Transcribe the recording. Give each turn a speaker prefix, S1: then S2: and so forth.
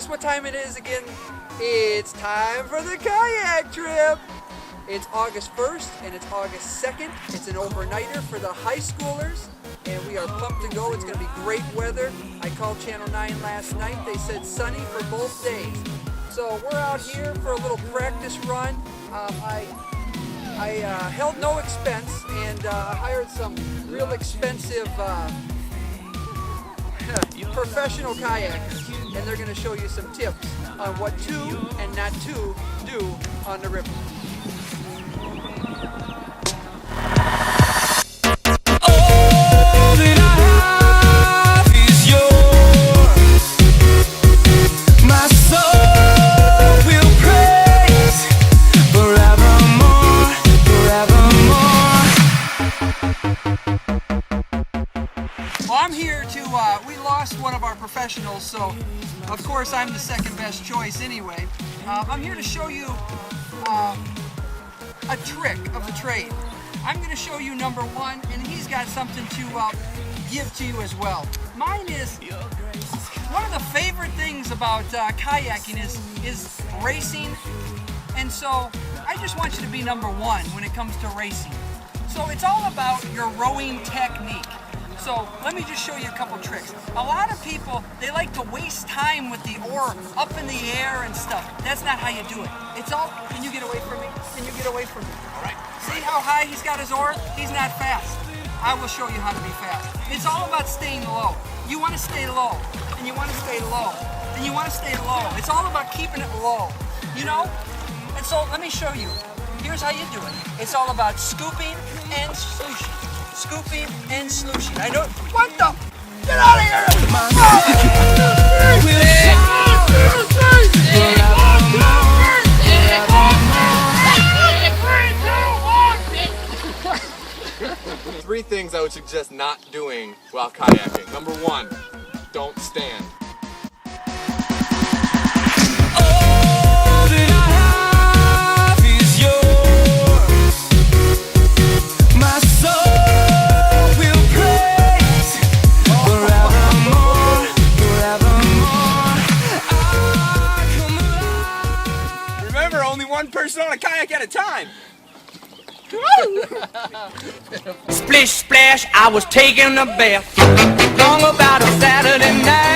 S1: guess what time it is again? It's time for the kayak trip. It's August 1st and it's August 2nd. It's an overnighter for the high schoolers, and we are pumped to go. It's going to be great weather. I called Channel 9 last night. They said sunny for both days. So we're out here for a little practice run. I held no expense and hired some real expensive professional kayakers, and they're going to show you some tips on what to and not to do on the river. Well, I'm here to, we lost one of our professionals, so of course I'm the second best choice anyway. I'm here to show you a trick of the trade. I'm going to show you number one, and he's got something to give to you as well. Mine is, one of the favorite things about kayaking is racing, and so I just want you to be number one when it comes to racing. So it's all about your rowing technique. So let me just show you a couple tricks. A lot of people, they like to waste time with the oar up in the air and stuff. That's not how you do it. It's all, can you get away from me? Can you get away from me? All right. See how high he's got his oar? He's not fast. I will show you how to be fast. It's all about staying low. You want to stay low, and you want to stay low, and you want to stay low. It's all about keeping it low, you know? And so let me show you. Here's how you do it. It's all about scooping and slooshing. Scooping and slooshing. I know. What the? Get out of here!
S2: Three things I would suggest not doing while kayaking. Number one, don't stand. Only one person on a kayak at a time.
S3: Splish splash, I was taking a bath. Long about a Saturday night.